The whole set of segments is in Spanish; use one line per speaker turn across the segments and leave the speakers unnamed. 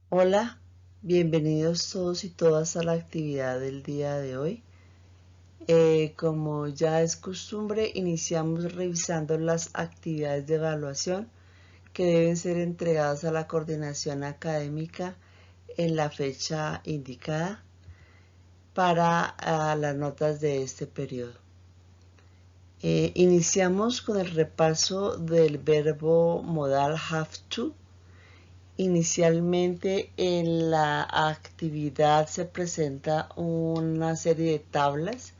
Hola, bienvenidos todos y todas a la actividad del día de hoy. Como ya es costumbre, iniciamos revisando las actividades de evaluación que deben ser entregadas a la coordinación académica en la fecha indicada para las notas de este periodo. Iniciamos con el repaso del verbo modal have to. Inicialmente en la actividad se presenta una serie de tablas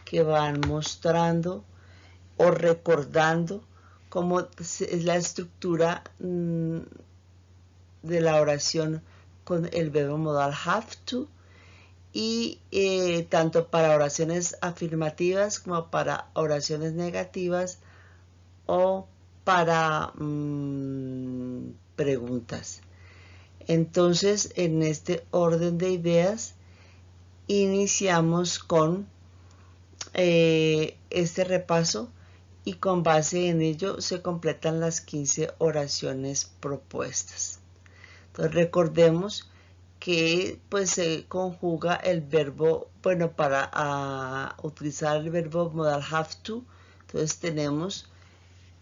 que van mostrando o recordando cómo es la estructura de la oración con el verbo modal have to y tanto para oraciones afirmativas como para oraciones negativas o para preguntas. Entonces, en este orden de ideas, iniciamos con este repaso y con base en ello se completan las 15 oraciones propuestas. Entonces, recordemos que pues se conjuga el verbo, bueno, para utilizar el verbo modal have to, entonces tenemos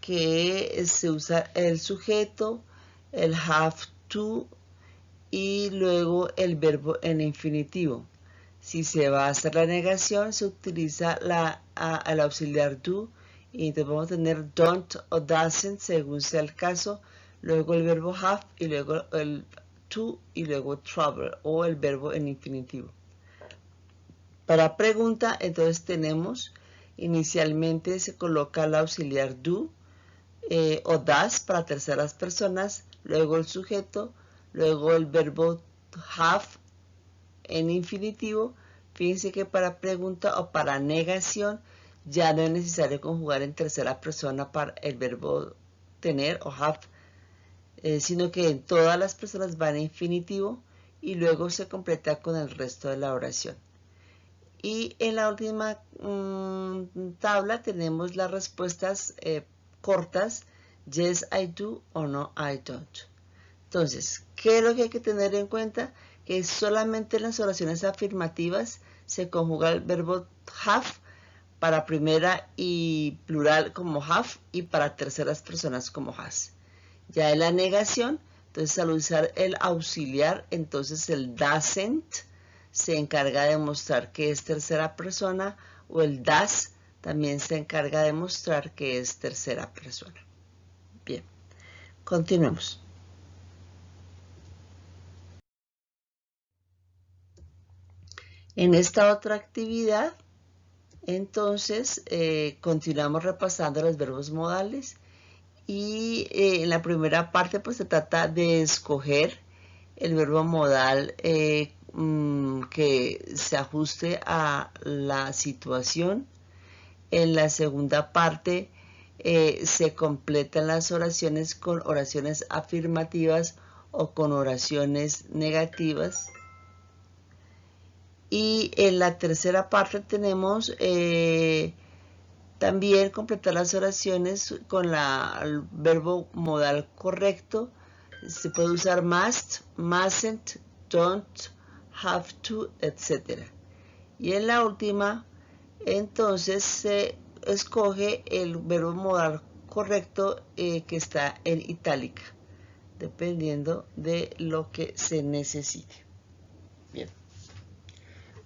que se usa el sujeto, el have to, y luego el verbo en infinitivo. Si se va a hacer la negación, se utiliza el auxiliar do y entonces vamos a tener don't o doesn't según sea el caso, luego el verbo have y luego el to y luego trouble o el verbo en infinitivo. Para pregunta, entonces tenemos inicialmente se coloca el auxiliar do o does para terceras personas, luego el sujeto, luego el verbo have en infinitivo. Fíjense que para pregunta o para negación ya no es necesario conjugar en tercera persona para el verbo tener o have, sino que en todas las personas va en infinitivo y luego se completa con el resto de la oración. Y en la última tabla tenemos las respuestas cortas, yes I do o no I don't. Entonces, ¿qué es lo que hay que tener en cuenta? Que solamente en las oraciones afirmativas se conjuga el verbo have para primera y plural como have y para terceras personas como has. Ya en la negación, entonces al usar el auxiliar, entonces el doesn't se encarga de mostrar que es tercera persona o el does también se encarga de mostrar que es tercera persona. Bien, continuemos. En esta otra actividad, entonces, continuamos repasando los verbos modales y en la primera parte pues se trata de escoger el verbo modal que se ajuste a la situación. En la segunda parte se completan las oraciones con oraciones afirmativas o con oraciones negativas. Y en la tercera parte tenemos también completar las oraciones con el verbo modal correcto. Se puede usar must, mustn't, don't, have to, etc. Y en la última, entonces se escoge el verbo modal correcto que está en itálica, dependiendo de lo que se necesite. Bien,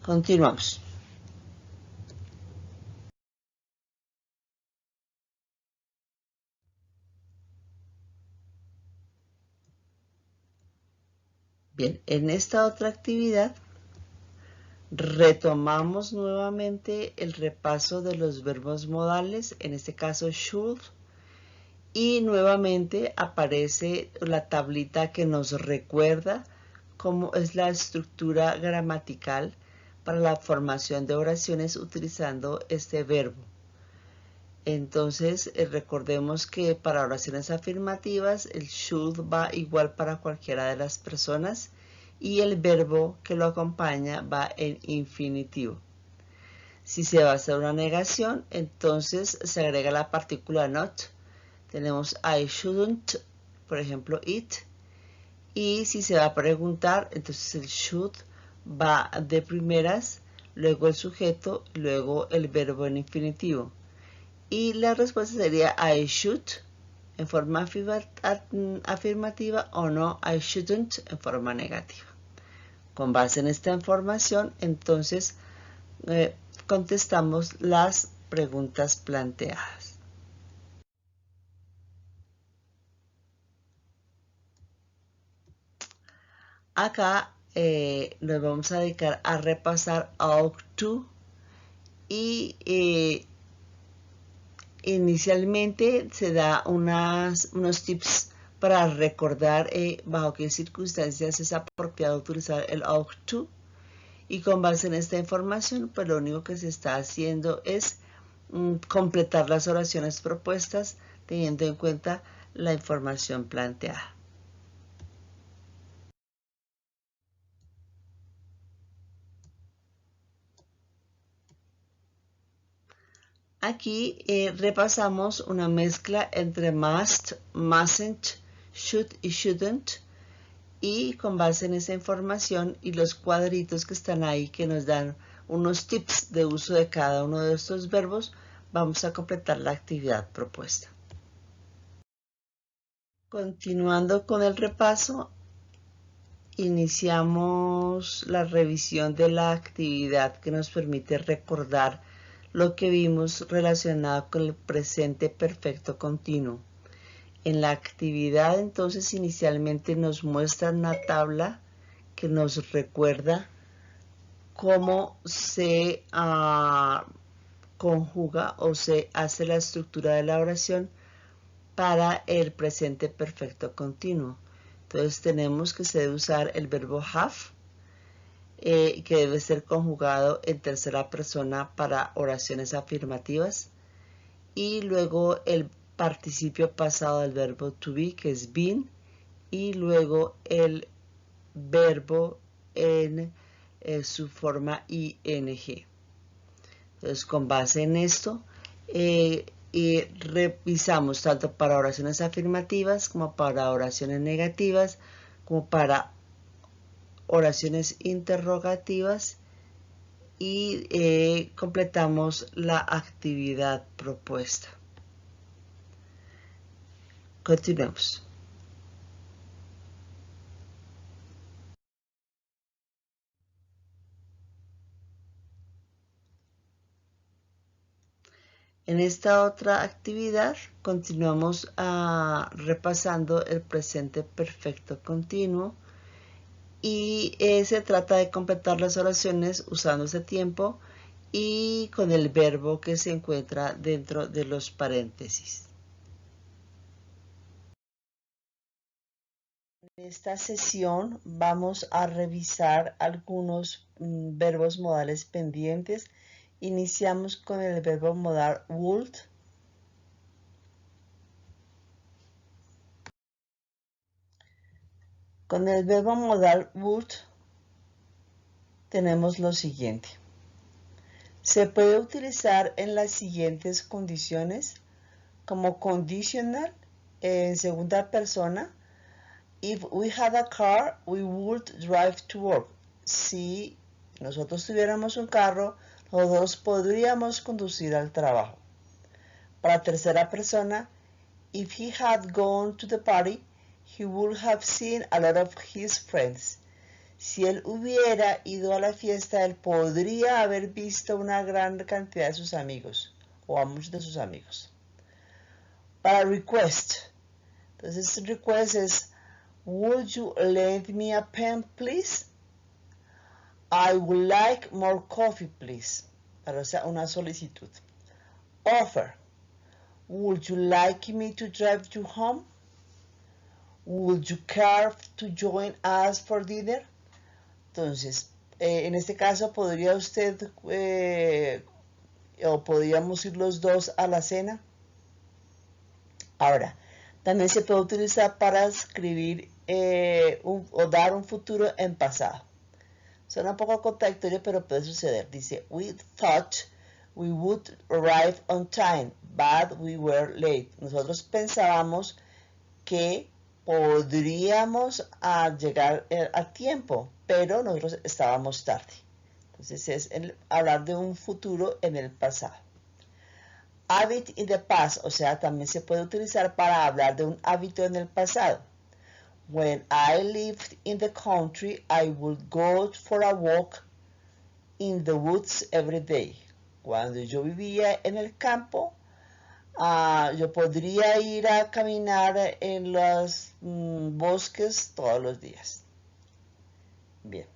continuamos. Bien, en esta otra actividad retomamos nuevamente el repaso de los verbos modales, en este caso should, y nuevamente aparece la tablita que nos recuerda cómo es la estructura gramatical para la formación de oraciones utilizando este verbo. Entonces, recordemos que para oraciones afirmativas el should va igual para cualquiera de las personas y el verbo que lo acompaña va en infinitivo. Si se va a hacer una negación, entonces se agrega la partícula not. Tenemos I shouldn't, por ejemplo, eat. Y si se va a preguntar, entonces el should va de primeras, luego el sujeto, luego el verbo en infinitivo. Y la respuesta sería I should en forma afirmativa o no, I shouldn't en forma negativa. Con base en esta información, entonces contestamos las preguntas planteadas. Acá nos vamos a dedicar a repasar ought to y inicialmente se da unos tips para recordar bajo qué circunstancias es apropiado utilizar el ought to, y con base en esta información pues lo único que se está haciendo es completar las oraciones propuestas teniendo en cuenta la información planteada. Aquí repasamos una mezcla entre must, mustn't, should y shouldn't, y con base en esa información y los cuadritos que están ahí que nos dan unos tips de uso de cada uno de estos verbos, vamos a completar la actividad propuesta. Continuando con el repaso, iniciamos la revisión de la actividad que nos permite recordar lo que vimos relacionado con el presente perfecto continuo. En la actividad, entonces, inicialmente nos muestra una tabla que nos recuerda cómo se conjuga o se hace la estructura de la oración para el presente perfecto continuo. Entonces tenemos que se debe usar el verbo have, que debe ser conjugado en tercera persona para oraciones afirmativas, y luego el participio pasado del verbo to be, que es been, y luego el verbo en su forma ing. Entonces, con base en esto, y revisamos tanto para oraciones afirmativas como para oraciones negativas, como para oraciones interrogativas, y completamos la actividad propuesta. Continuemos. En esta otra actividad continuamos repasando el presente perfecto continuo, y se trata de completar las oraciones usando ese tiempo y con el verbo que se encuentra dentro de los paréntesis. En esta sesión vamos a revisar algunos verbos modales pendientes. Iniciamos con el verbo modal would. Con el verbo modal would tenemos lo siguiente. Se puede utilizar en las siguientes condiciones como conditional en segunda persona. If we had a car, we would drive to work. Si nosotros tuviéramos un carro, nosotros podríamos conducir al trabajo. Para tercera persona, if he had gone to the party, he would have seen a lot of his friends. Si él hubiera ido a la fiesta, él podría haber visto una gran cantidad de sus amigos o a muchos de sus amigos. Para request, entonces request es would you lend me a pen, please? I would like more coffee, please. Para una solicitud. Offer. Would you like me to drive you home? Would you care to join us for dinner? Entonces, en este caso podría usted o podríamos ir los dos a la cena. Ahora, también se puede utilizar para escribir o dar un futuro en pasado. Suena un poco contradictorio, pero puede suceder. Dice, we thought we would arrive on time, but we were late. Nosotros pensábamos que podríamos llegar a tiempo, pero nosotros estábamos tarde. Entonces es hablar de un futuro en el pasado. Habit in the past, o sea, también se puede utilizar para hablar de un hábito en el pasado. When I lived in the country, I would go for a walk in the woods every day. Cuando yo vivía en el campo, yo podría ir a caminar en los bosques todos los días. Bien.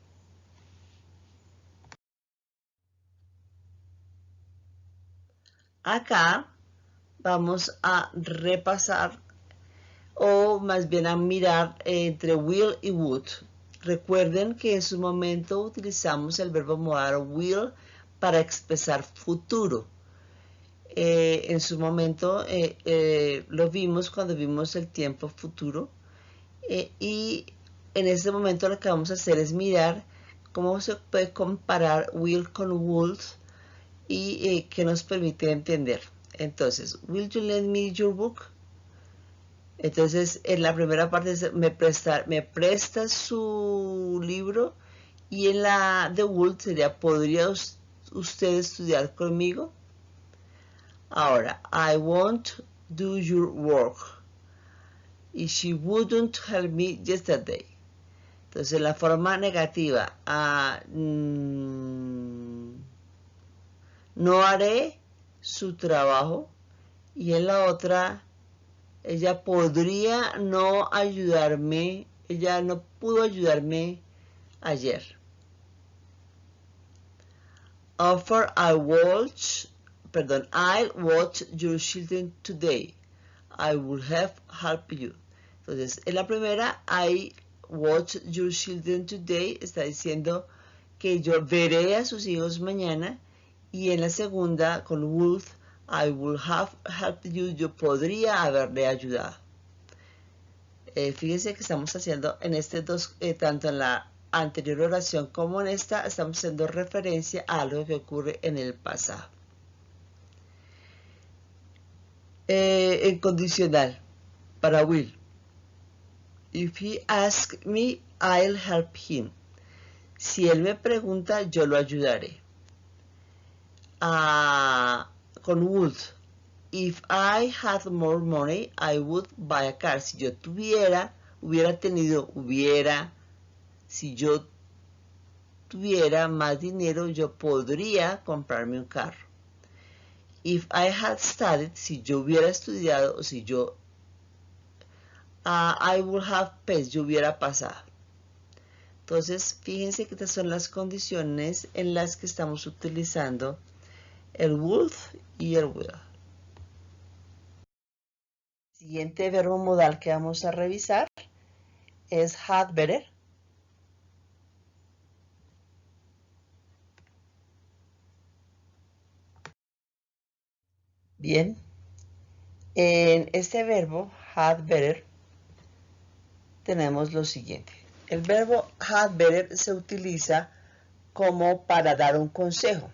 Acá vamos a repasar o más bien a mirar entre will y would. Recuerden que en su momento utilizamos el verbo modal will para expresar futuro. En su momento lo vimos cuando vimos el tiempo futuro y en este momento lo que vamos a hacer es mirar cómo se puede comparar will con would y que nos permite entender. Entonces, will you lend me your book? Entonces, en la primera parte es me presta su libro, y en la de would sería ¿podría usted estudiar conmigo? Ahora, I won't do your work. Y she wouldn't help me yesterday. Entonces, la forma negativa, no haré su trabajo. Y en la otra, ella podría no ayudarme, ella no pudo ayudarme ayer. I'll watch your children today. I will have help you. Entonces, en la primera, I watch your children today, está diciendo que yo veré a sus hijos mañana. Y en la segunda, con would, I will have helped you, yo podría haberle ayudado. Fíjense que estamos haciendo en tanto en la anterior oración como en esta, estamos haciendo referencia a algo que ocurre en el pasado. En condicional, para will. If he asks me, I'll help him. Si él me pregunta, yo lo ayudaré. Con would. If I had more money, I would buy a car. Si yo si yo tuviera más dinero, yo podría comprarme un carro. If I had studied, si yo hubiera estudiado, o si yo, I would have passed, yo hubiera pasado. Entonces, fíjense que estas son las condiciones en las que estamos utilizando el would y el will. Siguiente verbo modal que vamos a revisar es had better. Bien, en este verbo had better tenemos lo siguiente. El verbo had better se utiliza como para dar un consejo.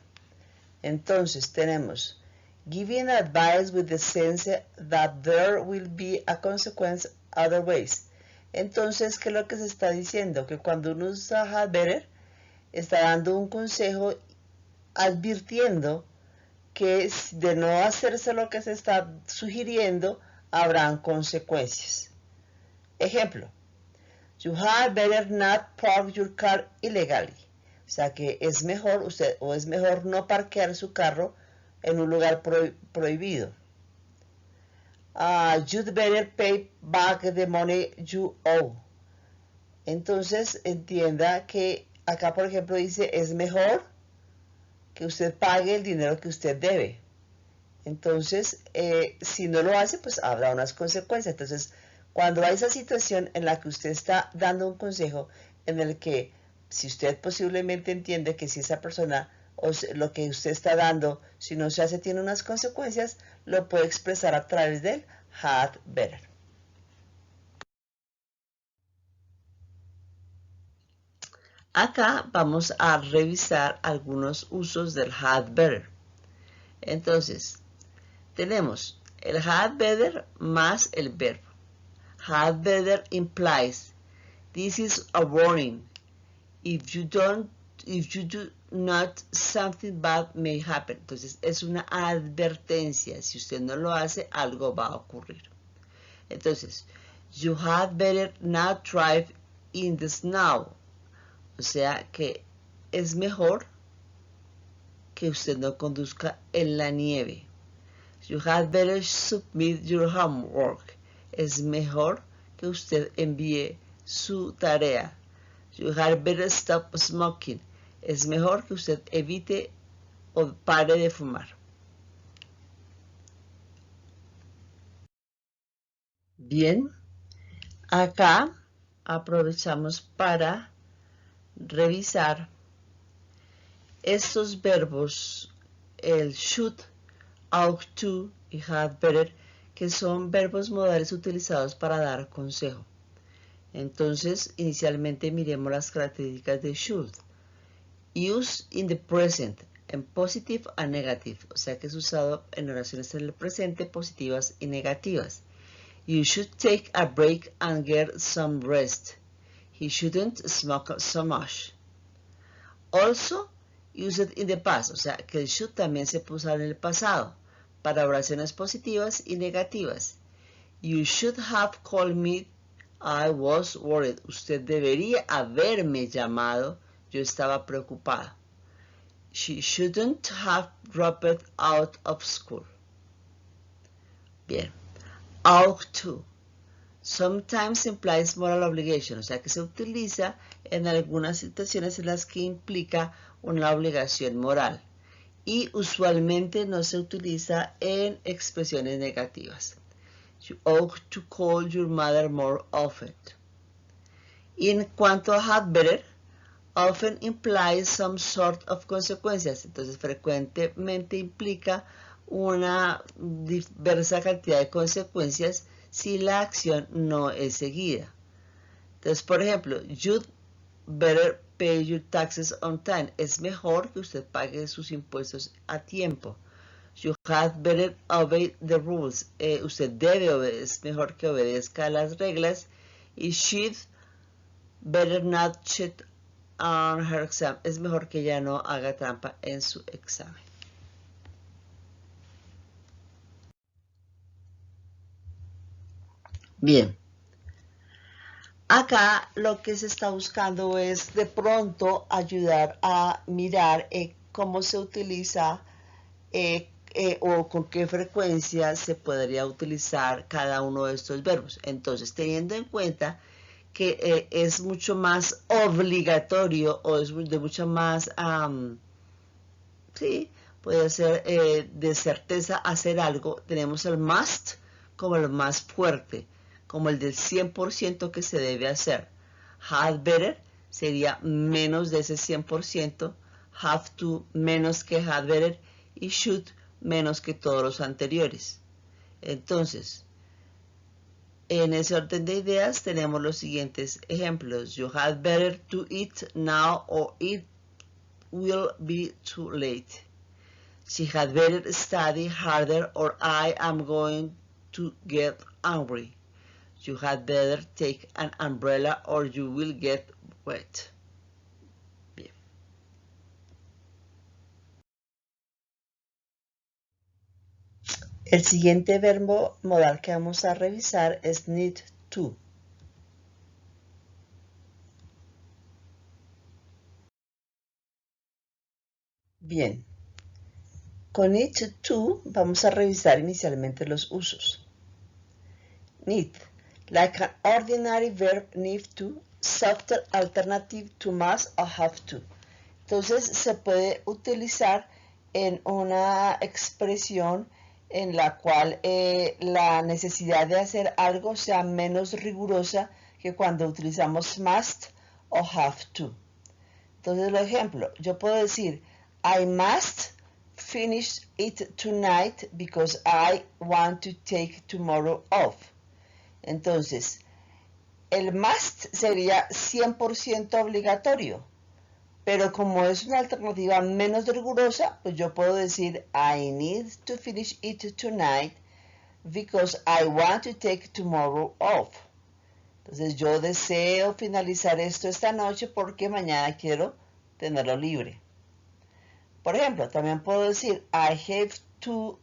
Entonces tenemos giving advice with the sense that there will be a consequence otherwise. Entonces, ¿qué es lo que se está diciendo? Que cuando uno usa had better, está dando un consejo advirtiendo que de no hacerse lo que se está sugiriendo, habrán consecuencias. Ejemplo, you had better not park your car illegally. O sea que es mejor no parquear su carro en un lugar prohibido. You'd better pay back the money you owe. Entonces entienda que acá, por ejemplo, dice es mejor que usted pague el dinero que usted debe. Entonces, si no lo hace, pues habrá unas consecuencias. Entonces, cuando hay esa situación en la que usted está dando un consejo, en el que si usted posiblemente entiende que si esa persona o lo que usted está dando, si no se hace, tiene unas consecuencias, lo puede expresar a través del had better. Acá vamos a revisar algunos usos del had better. Entonces, tenemos el had better más el verbo. Had better implies this is a warning. If you do not, something bad may happen. Entonces es una advertencia. Si usted no lo hace, algo va a ocurrir. Entonces, you had better not drive in the snow. O sea que es mejor que usted no conduzca en la nieve. You had better submit your homework. Es mejor que usted envíe su tarea. You had better stop smoking. Es mejor que usted evite o pare de fumar. Bien, acá aprovechamos para revisar estos verbos, el should, ought to y had better, que son verbos modales utilizados para dar consejo. Entonces, inicialmente miremos las características de should. Use in the present, en positive and negative, o sea que es usado en oraciones en el presente positivas y negativas. You should take a break and get some rest. He shouldn't smoke so much. Also, use it in the past, o sea que el should también se puede usar en el pasado, para oraciones positivas y negativas. You should have called me, I was worried. Usted debería haberme llamado, yo estaba preocupada. She shouldn't have dropped out of school. Bien. Ought to. Sometimes implies moral obligation, o sea que se utiliza en algunas situaciones en las que implica una obligación moral. Y usualmente no se utiliza en expresiones negativas. You ought to call your mother more often. Y en cuanto a had better, often implies some sort of consecuencias. Entonces frecuentemente implica una diversa cantidad de consecuencias si la acción no es seguida. Entonces, por ejemplo, you'd better pay your taxes on time. Es mejor que usted pague sus impuestos a tiempo. You had better obey the rules. Usted debe obedecer, es mejor que obedezca las reglas. Y she'd better not cheat on her exam. Es mejor que ella no haga trampa en su examen. Bien. Acá lo que se está buscando es de pronto ayudar a mirar cómo se utiliza o con qué frecuencia se podría utilizar cada uno de estos verbos. Entonces, teniendo en cuenta que es mucho más obligatorio o es de mucha más, sí, puede ser de certeza hacer algo, tenemos el must como el más fuerte, como el del 100% que se debe hacer. Had better sería menos de ese 100%, have to menos que had better y should menos que todos los anteriores. Entonces, en ese orden de ideas tenemos los siguientes ejemplos. You had better to eat now or it will be too late. She had better study harder or I am going to get angry. You had better take an umbrella or you will get wet. Bien. El siguiente verbo modal que vamos a revisar es need to. Bien. Con need to vamos a revisar inicialmente los usos. Need. Like an ordinary verb need to, softer alternative to must or have to. Entonces se puede utilizar en una expresión en la cual la necesidad de hacer algo sea menos rigurosa que cuando utilizamos must o have to. Entonces, por ejemplo, yo puedo decir, I must finish it tonight because I want to take tomorrow off. Entonces, el must sería 100% obligatorio, pero como es una alternativa menos rigurosa, pues yo puedo decir I need to finish it tonight because I want to take tomorrow off. Entonces yo deseo finalizar esto esta noche porque mañana quiero tenerlo libre. Por ejemplo, también puedo decir I have to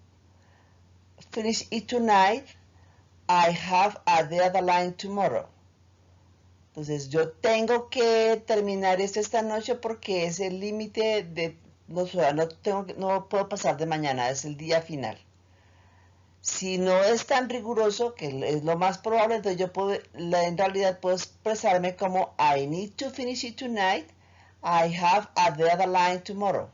finish it tonight. I have a deadline tomorrow. Entonces yo tengo que terminar esto esta noche porque es el límite de no puedo pasar de mañana, es el día final. Si no es tan riguroso, que es lo más probable, entonces yo en realidad puedo expresarme como I need to finish it tonight. I have a deadline tomorrow.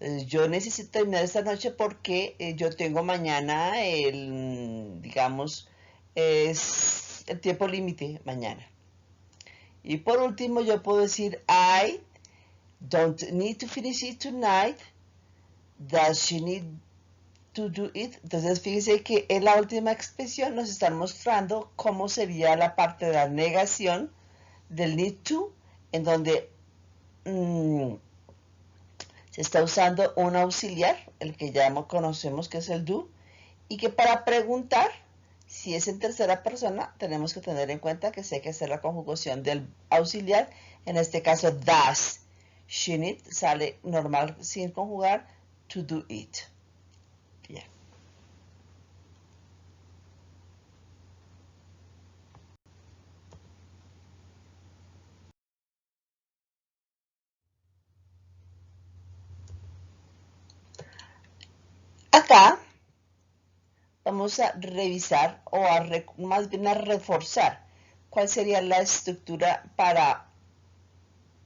Entonces, yo necesito terminar esta noche porque yo tengo mañana digamos, es el tiempo límite mañana. Y por último, yo puedo decir I don't need to finish it tonight. Does she need to do it? Entonces fíjense que en la última expresión nos están mostrando cómo sería la parte de la negación del need to, en donde se está usando un auxiliar, el que ya conocemos que es el do, y que para preguntar si es en tercera persona tenemos que tener en cuenta que se hay que hacer la conjugación del auxiliar, en este caso does she need, sale normal sin conjugar to do it. Bien. Acá vamos a revisar o más bien a reforzar cuál sería la estructura para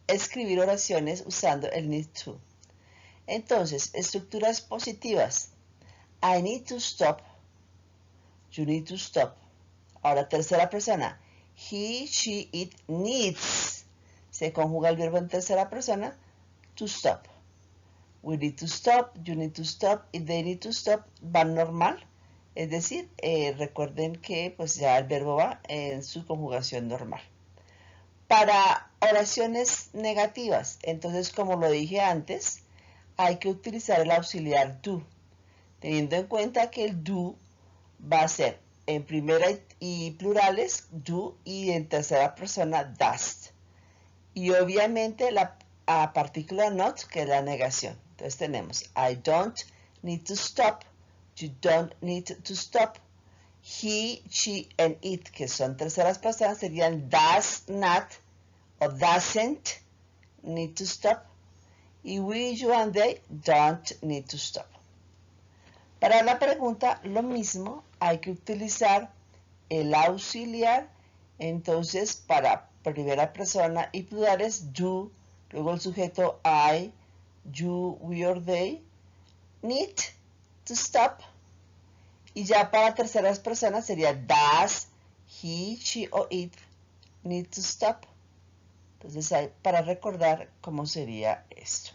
escribir oraciones usando el need to. Entonces, estructuras positivas. I need to stop. You need to stop. Ahora, tercera persona. He, she, it needs. Se conjuga el verbo en tercera persona. To stop. We need to stop. You need to stop. Y they need to stop. Van normal. Es decir, recuerden que pues ya el verbo va en su conjugación normal. Para oraciones negativas, entonces como lo dije antes, hay que utilizar el auxiliar do, teniendo en cuenta que el do va a ser en primera y plurales do y en tercera persona does. Y obviamente la partícula not, que es la negación. Entonces tenemos I don't need to stop, you don't need to stop. He, she, and it, que son terceras personas, serían does not o doesn't need to stop. Y we, you, and they don't need to stop. Para la pregunta, lo mismo, hay que utilizar el auxiliar. Entonces, para primera persona y plurales, do, luego el sujeto I, you, we, or they, need to stop. Y ya para terceras personas sería does, he, she o it need to stop. Entonces, hay para recordar cómo sería esto.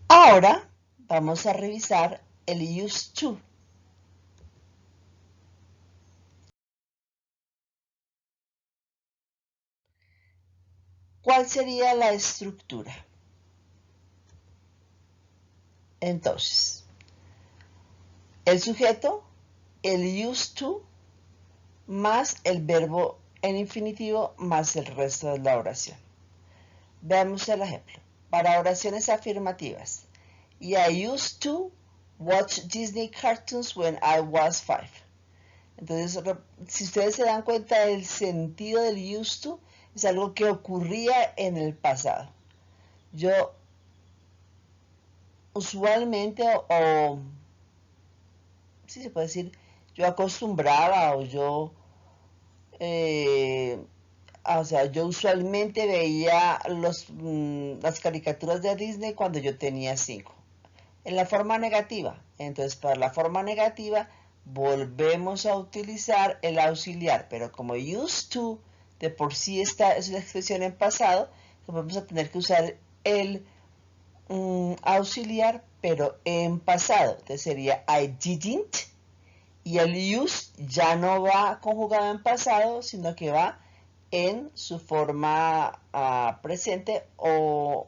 Ahora vamos a revisar el used to. ¿Cuál sería la estructura? Entonces, el sujeto, el used to, más el verbo en infinitivo, más el resto de la oración. Veamos el ejemplo. Para oraciones afirmativas. I used to watch Disney cartoons when I was 5. Entonces, si ustedes se dan cuenta del sentido del used to, es algo que ocurría en el pasado. Yo usualmente, sí se puede decir, yo acostumbraba o yo, o sea, yo usualmente veía las caricaturas de Disney cuando yo tenía 5. En la forma negativa. Entonces, para la forma negativa, volvemos a utilizar el auxiliar, pero como used to, de por sí esta es una expresión en pasado, vamos a tener que usar el auxiliar, pero en pasado. Entonces sería I didn't, y el used ya no va conjugado en pasado, sino que va en su forma presente o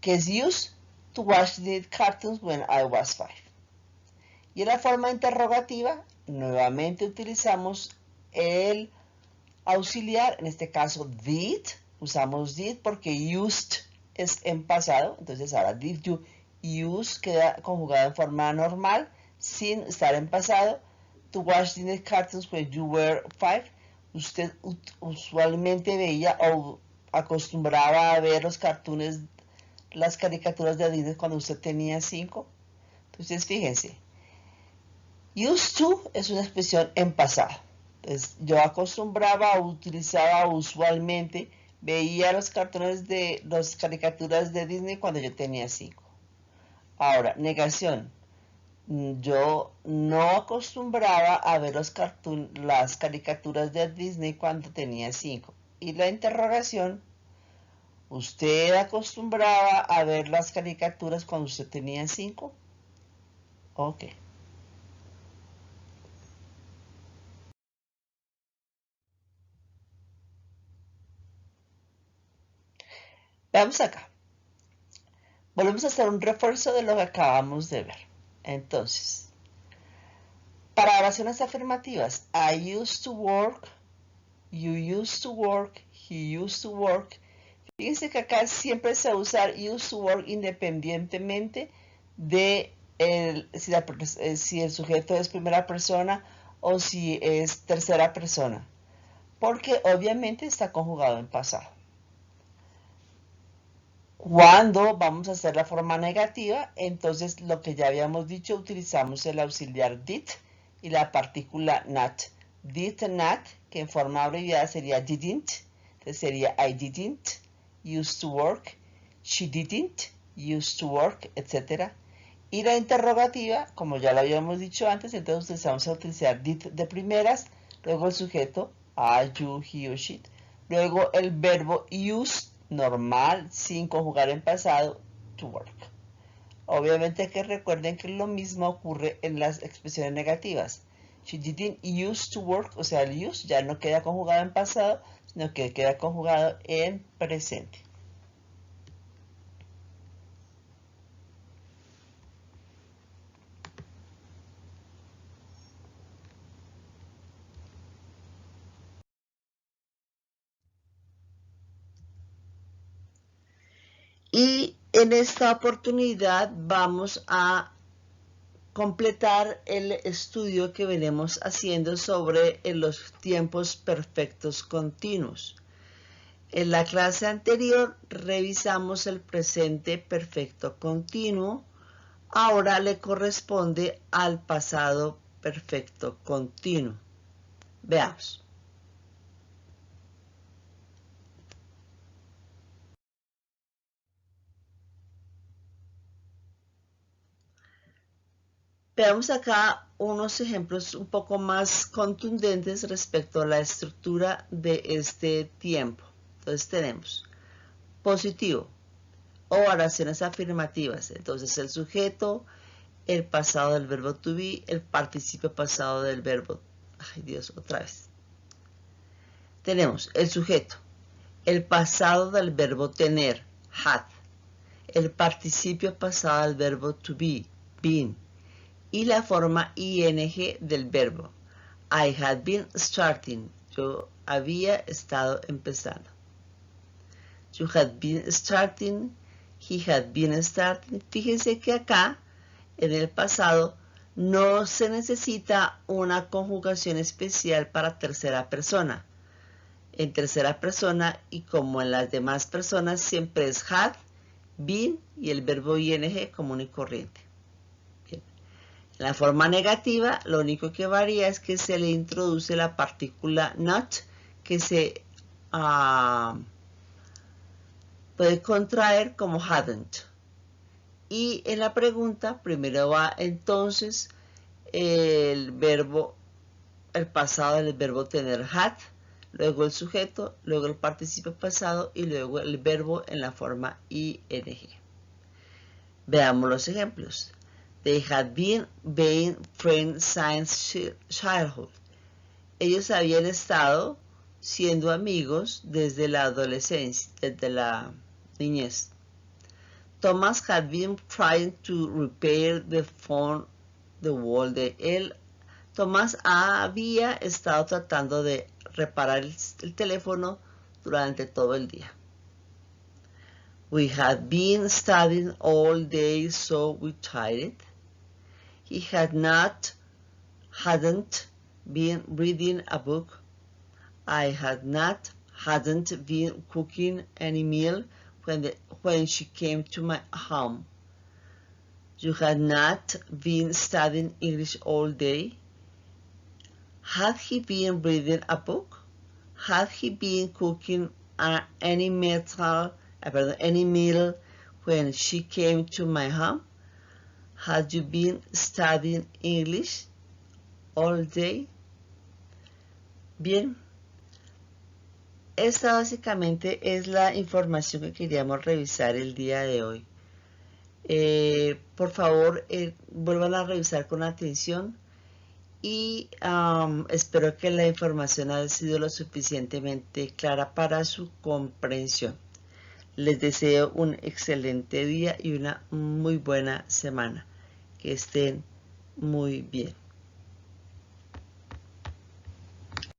que es used to watch the cartoons when I was 5. Y en la forma interrogativa, nuevamente utilizamos el auxiliar, en este caso did, usamos did porque used es en pasado, entonces ahora did you use queda conjugado en forma normal, sin estar en pasado. To watch Disney cartoons when you were 5, usted usualmente veía o acostumbraba a ver los cartoons, las caricaturas de Disney cuando usted tenía 5. Entonces fíjense, used to es una expresión en pasado. Entonces, yo acostumbraba, utilizaba usualmente, veía los cartones de las caricaturas de Disney cuando yo tenía 5. Ahora, negación. Yo no acostumbraba a ver las caricaturas de Disney cuando tenía 5. Y la interrogación, ¿usted acostumbraba a ver las caricaturas cuando usted tenía 5? Ok. Veamos acá. Volvemos a hacer un refuerzo de lo que acabamos de ver. Entonces, para oraciones afirmativas, I used to work, you used to work, he used to work. Fíjense que acá siempre se va a usar used to work independientemente de si el sujeto es primera persona o si es tercera persona, porque obviamente está conjugado en pasado. Cuando vamos a hacer la forma negativa, entonces lo que ya habíamos dicho, utilizamos el auxiliar did y la partícula not. Did not, que en forma abreviada sería didn't, entonces sería I didn't, used to work, she didn't, used to work, etc. Y la interrogativa, como ya lo habíamos dicho antes, entonces vamos a utilizar did de primeras, luego el sujeto, I, you, he or she, luego el verbo use, normal, sin conjugar en pasado, to work. Obviamente que recuerden que lo mismo ocurre en las expresiones negativas. She didn't use to work, o sea, el use ya no queda conjugado en pasado, sino que queda conjugado en presente. Y en esta oportunidad vamos a completar el estudio que venimos haciendo sobre los tiempos perfectos continuos. En la clase anterior revisamos el presente perfecto continuo. Ahora le corresponde al pasado perfecto continuo. Veamos. Veamos acá unos ejemplos un poco más contundentes respecto a la estructura de este tiempo. Entonces tenemos positivo o oraciones afirmativas. Entonces el sujeto, el pasado del verbo to be, el participio pasado del verbo. Ay Dios, otra vez. Tenemos el sujeto, el pasado del verbo tener, had, el participio pasado del verbo to be, been, y la forma ing del verbo. I had been starting. Yo había estado empezando. You had been starting. He had been starting. Fíjense que acá, en el pasado, no se necesita una conjugación especial para tercera persona. En tercera persona, y como en las demás personas, siempre es had, been y el verbo ing común y corriente. En la forma negativa, lo único que varía es que se le introduce la partícula not, que se puede contraer como hadn't. Y en la pregunta, primero va entonces el verbo, el pasado del verbo tener had, luego el sujeto, luego el participio pasado y luego el verbo en la forma ing. Veamos los ejemplos. They had been friends since childhood. Ellos habían estado siendo amigos desde la adolescencia, desde la niñez. Thomas had been trying to repair the phone the whole day. Tomás había estado tratando de reparar el teléfono durante todo el día. We had been studying all day, so we tired. He hadn't been reading a book. I hadn't been cooking any meal when she came to my home. You had not been studying English all day. Had he been reading a book? Had he been cooking any meal when she came to my home? Had you been studying English all day? Bien, esta básicamente es la información que queríamos revisar el día de hoy. Por favor, vuelvan a revisar con atención y espero que la información haya sido lo suficientemente clara para su comprensión. Les deseo un excelente día y una muy buena semana. Que estén muy bien.